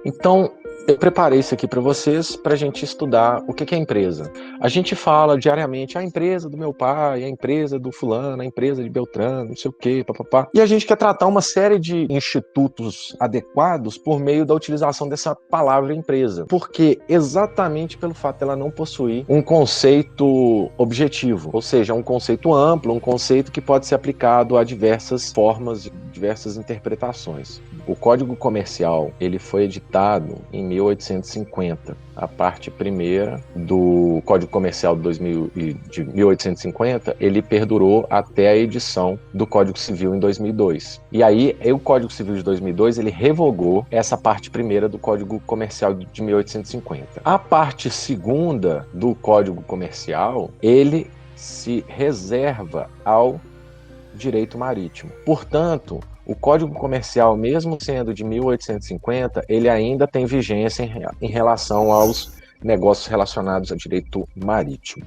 Então, eu preparei isso aqui para vocês para a gente estudar o que é empresa. A gente fala diariamente a empresa do meu pai, a empresa do fulano, a empresa de Beltrano, não sei o quê, papapá. E a gente quer tratar uma série de institutos adequados por meio da utilização dessa palavra empresa. Porque exatamente pelo fato dela não possuir um conceito objetivo, ou seja, um conceito amplo, um conceito que pode ser aplicado a diversas formas, diversas interpretações. O Código Comercial, ele foi editado em 1850. A parte primeira do Código Comercial de 1850, ele perdurou até a edição do Código Civil em 2002. E aí, o Código Civil de 2002, ele revogou essa parte primeira do Código Comercial de 1850. A parte segunda do Código Comercial, ele se reserva ao direito marítimo. Portanto, o Código Comercial, mesmo sendo de 1850, ele ainda tem vigência em relação aos negócios relacionados a direito marítimo.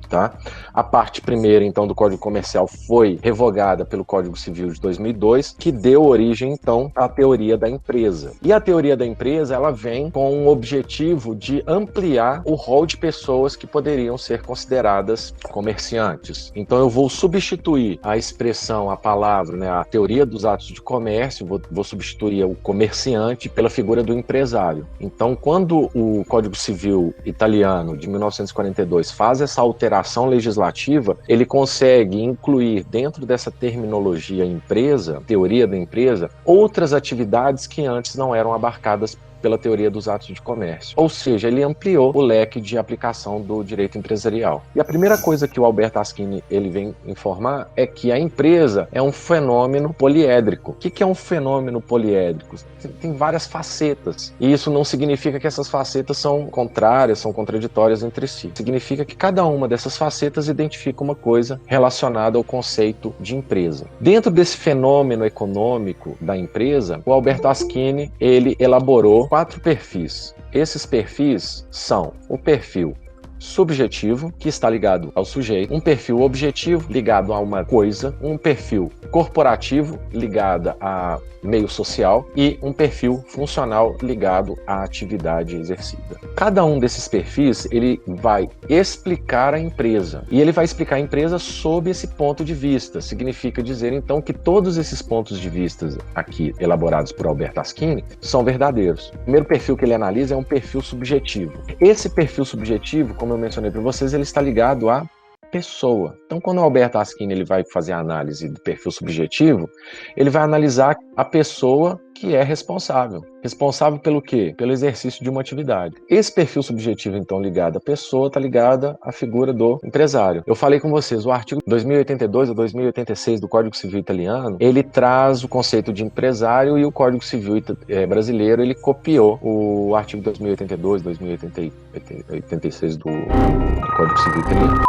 Tá? A parte primeira, então, do Código Comercial foi revogada pelo Código Civil de 2002, que deu origem, então, à teoria da empresa. E a teoria da empresa, ela vem com o objetivo de ampliar o rol de pessoas que poderiam ser consideradas comerciantes. Então, eu vou substituir a expressão, a palavra, né, a teoria dos atos de comércio, vou substituir o comerciante pela figura do empresário. Então, quando o Código Civil italiano, de 1942, faz essa alteração legislativa, ele consegue incluir dentro dessa terminologia empresa, teoria da empresa, outras atividades que antes não eram abarcadas pela teoria dos atos de comércio. Ou seja, ele ampliou o leque de aplicação do direito empresarial. E a primeira coisa que o Alberto Asquini ele vem informar é que a empresa é um fenômeno poliédrico. O que é um fenômeno poliédrico? Tem várias facetas. E isso não significa que essas facetas são contrárias, são contraditórias entre si. Significa que cada uma dessas facetas identifica uma coisa relacionada ao conceito de empresa. Dentro desse fenômeno econômico da empresa, o Alberto Asquini ele elaborou 4 perfis. Esses perfis são o perfil subjetivo, que está ligado ao sujeito, um perfil objetivo, ligado a uma coisa, um perfil corporativo, ligado a meio social, e um perfil funcional ligado à atividade exercida. Cada um desses perfis, ele vai explicar a empresa, e ele vai explicar a empresa sob esse ponto de vista. Significa dizer, então, que todos esses pontos de vista aqui, elaborados por Alberto Asquini, são verdadeiros. O primeiro perfil que ele analisa é um perfil subjetivo. Esse perfil subjetivo, como eu mencionei para vocês, ele está ligado à pessoa. Então, quando o Alberto Asquini ele vai fazer a análise do perfil subjetivo, ele vai analisar a pessoa que é responsável. Responsável pelo quê? Pelo exercício de uma atividade. Esse perfil subjetivo, então, ligado à pessoa, está ligado à figura do empresário. Eu falei com vocês, o artigo 2082 ou 2086 do Código Civil italiano, ele traz o conceito de empresário, e o Código Civil brasileiro, ele copiou o artigo 2082, 2086 do Código Civil italiano.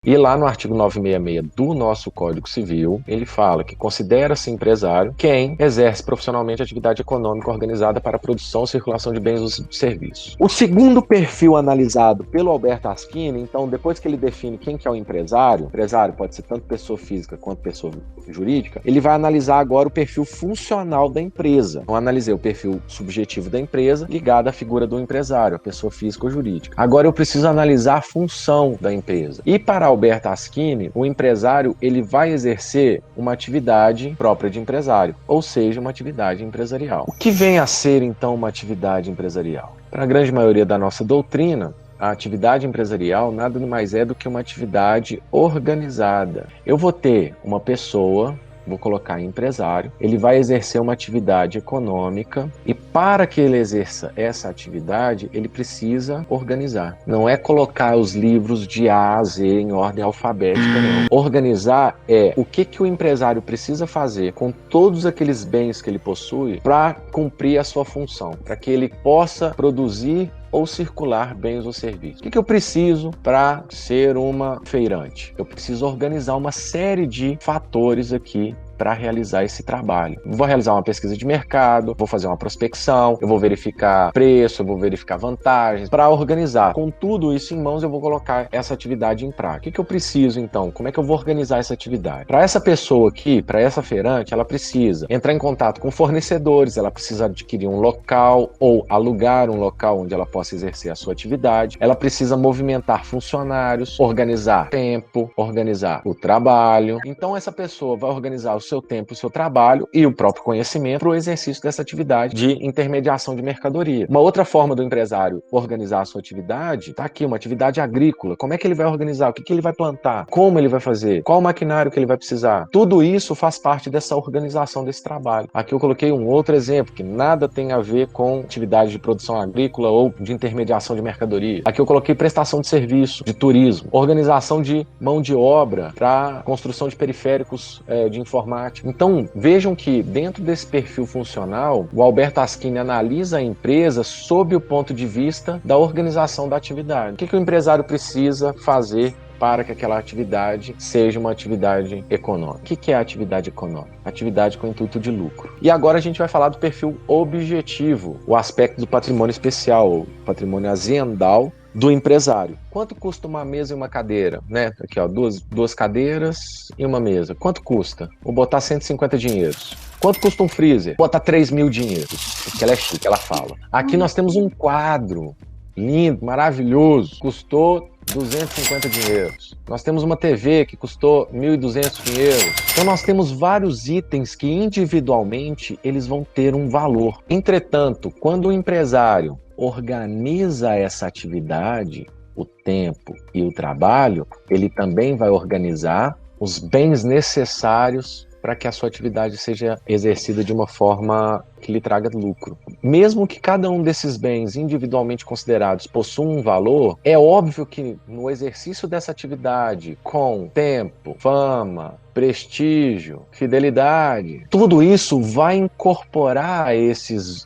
E lá no artigo 966 do nosso Código Civil, ele fala que considera-se empresário quem exerce profissionalmente atividade econômica organizada para a produção e circulação de bens ou serviços. O segundo perfil analisado pelo Alberto Asquini, então, depois que ele define quem que é o empresário pode ser tanto pessoa física quanto pessoa jurídica, ele vai analisar agora o perfil funcional da empresa. Então, analisei o perfil subjetivo da empresa ligado à figura do empresário, a pessoa física ou jurídica. Agora eu preciso analisar a função da empresa. E para Alberto Asquini, o empresário ele vai exercer uma atividade própria de empresário, ou seja, uma atividade empresarial. O que vem a ser, então, uma atividade empresarial? Para a grande maioria da nossa doutrina, a atividade empresarial nada mais é do que uma atividade organizada. Eu vou ter uma pessoa, vou colocar empresário, ele vai exercer uma atividade econômica, e para que ele exerça essa atividade, ele precisa organizar. Não é colocar os livros de A a Z em ordem alfabética, não. Organizar é o que o empresário precisa fazer com todos aqueles bens que ele possui para cumprir a sua função, para que ele possa produzir ou circular bens ou serviços. O que eu preciso para ser uma feirante? Eu preciso organizar uma série de fatores aqui para realizar esse trabalho. Vou realizar uma pesquisa de mercado, vou fazer uma prospecção, eu vou verificar preço, eu vou verificar vantagens, para organizar. Com tudo isso em mãos, eu vou colocar essa atividade em prática. O que eu preciso, então? Como é que eu vou organizar essa atividade? Para essa pessoa aqui, para essa feirante, ela precisa entrar em contato com fornecedores, ela precisa adquirir um local ou alugar um local onde ela possa exercer a sua atividade, ela precisa movimentar funcionários, organizar tempo, organizar o trabalho. Então essa pessoa vai organizar o seu tempo, o seu trabalho e o próprio conhecimento para o exercício dessa atividade de intermediação de mercadoria. Uma outra forma do empresário organizar a sua atividade, tá aqui, uma atividade agrícola. Como é que ele vai organizar? O que ele vai plantar? Como ele vai fazer? Qual maquinário que ele vai precisar? Tudo isso faz parte dessa organização desse trabalho. Aqui eu coloquei um outro exemplo que nada tem a ver com atividade de produção agrícola ou de intermediação de mercadoria. Aqui eu coloquei prestação de serviço, de turismo, organização de mão de obra para construção de periféricos de informática. Então, vejam que dentro desse perfil funcional, o Alberto Askini analisa a empresa sob o ponto de vista da organização da atividade. O que o empresário precisa fazer para que aquela atividade seja uma atividade econômica? O que é a atividade econômica? Atividade com intuito de lucro. E agora a gente vai falar do perfil objetivo, o aspecto do patrimônio especial, o patrimônio aziendal do empresário. Quanto custa uma mesa e uma cadeira, né? Aqui, ó, duas cadeiras e uma mesa. Quanto custa? Vou botar 150 dinheiros. Quanto custa um freezer? Vou botar 3.000 dinheiros, porque ela é chique, ela fala. Aqui nós temos um quadro lindo, maravilhoso, custou 250 dinheiros. Nós temos uma TV que custou 1.200 dinheiros. Então nós temos vários itens que individualmente eles vão ter um valor. Entretanto, quando o empresário organiza essa atividade, o tempo e o trabalho, ele também vai organizar os bens necessários para que a sua atividade seja exercida de uma forma que lhe traga lucro. Mesmo que cada um desses bens individualmente considerados possua um valor, é óbvio que no exercício dessa atividade, com tempo, fama, prestígio, fidelidade, tudo isso vai incorporar a esses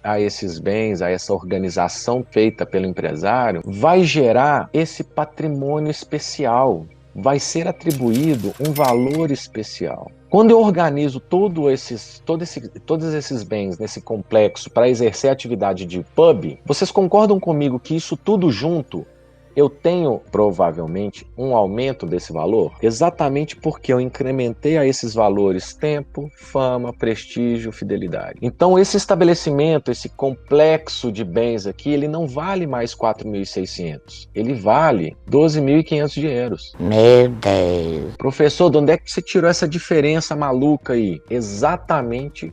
bens, a essa organização feita pelo empresário, vai gerar esse patrimônio especial, vai ser atribuído um valor especial. Quando eu organizo todos esses bens nesse complexo para exercer a atividade de pub, vocês concordam comigo que isso tudo junto, eu tenho provavelmente um aumento desse valor? Exatamente porque eu incrementei a esses valores tempo, fama, prestígio, fidelidade. Então esse estabelecimento, esse complexo de bens aqui, ele não vale mais 4.600, ele vale 12.500 dinheiros. Meu Deus. Professor, de onde é que você tirou essa diferença maluca aí? Exatamente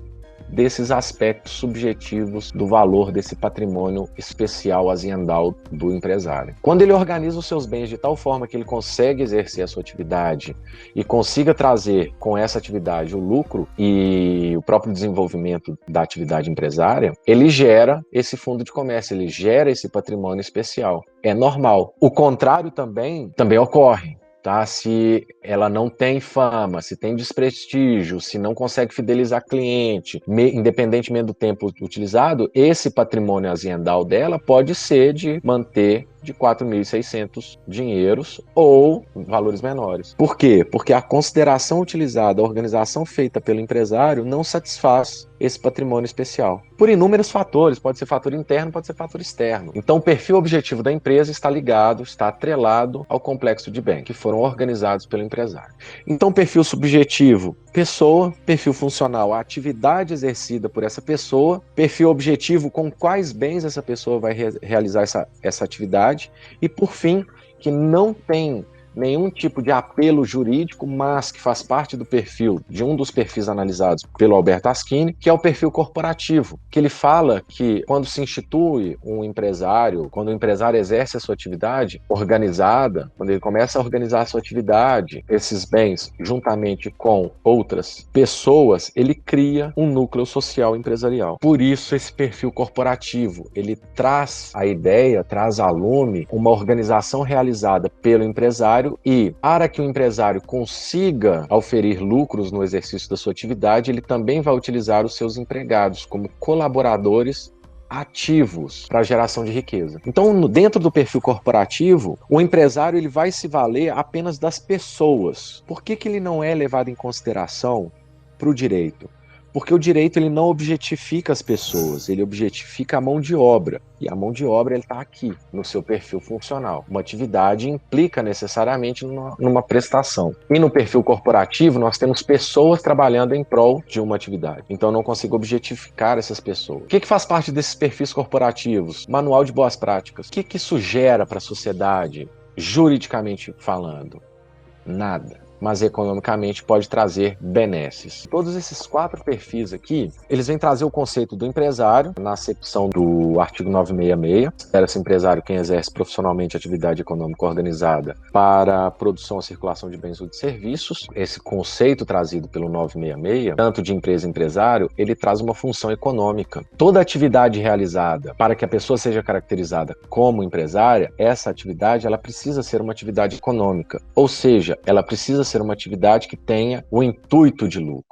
desses aspectos subjetivos do valor desse patrimônio especial aziendal do empresário. Quando ele organiza os seus bens de tal forma que ele consegue exercer a sua atividade e consiga trazer com essa atividade o lucro e o próprio desenvolvimento da atividade empresária, ele gera esse fundo de comércio, ele gera esse patrimônio especial. É normal. O contrário também ocorre. Tá? Se ela não tem fama, se tem desprestígio, se não consegue fidelizar cliente, independentemente do tempo utilizado, esse patrimônio aziendal dela pode ser de manter de 4.600 dinheiros ou valores menores. Por quê? Porque a consideração utilizada, a organização feita pelo empresário não satisfaz esse patrimônio especial. Por inúmeros fatores, pode ser fator interno, pode ser fator externo. Então o perfil objetivo da empresa está ligado, está atrelado ao complexo de bens que foram organizados pelo empresário. Então perfil subjetivo, pessoa, perfil funcional, a atividade exercida por essa pessoa, perfil objetivo, com quais bens essa pessoa vai realizar essa atividade, e por fim, que não tem nenhum tipo de apelo jurídico, mas que faz parte do perfil, de um dos perfis analisados pelo Alberto Askini, que é o perfil corporativo, que ele fala que quando se institui um empresário, quando o empresário exerce a sua atividade organizada, quando ele começa a organizar a sua atividade, esses bens, juntamente com outras pessoas, ele cria um núcleo social empresarial. Por isso, esse perfil corporativo, ele traz a ideia, traz a lume, uma organização realizada pelo empresário, e para que o empresário consiga auferir lucros no exercício da sua atividade, ele também vai utilizar os seus empregados como colaboradores ativos para a geração de riqueza. Então, dentro do perfil corporativo, o empresário ele vai se valer apenas das pessoas. Por que ele não é levado em consideração para o direito? Porque o direito ele não objetifica as pessoas, ele objetifica a mão de obra. E a mão de obra está aqui, no seu perfil funcional. Uma atividade implica necessariamente numa prestação. E no perfil corporativo, nós temos pessoas trabalhando em prol de uma atividade. Então, eu não consigo objetificar essas pessoas. O que faz parte desses perfis corporativos? Manual de boas práticas. O que isso gera para a sociedade, juridicamente falando? Nada. Mas economicamente pode trazer benesses. Todos esses 4 perfis aqui, eles vêm trazer o conceito do empresário, na acepção do artigo 966. Espera-se empresário quem exerce profissionalmente atividade econômica organizada para a produção ou circulação de bens ou de serviços. Esse conceito trazido pelo 966, tanto de empresa e empresário, ele traz uma função econômica. Toda atividade realizada para que a pessoa seja caracterizada como empresária, essa atividade ela precisa ser uma atividade econômica. Ou seja, ela precisa ser uma atividade que tenha o intuito de lucro.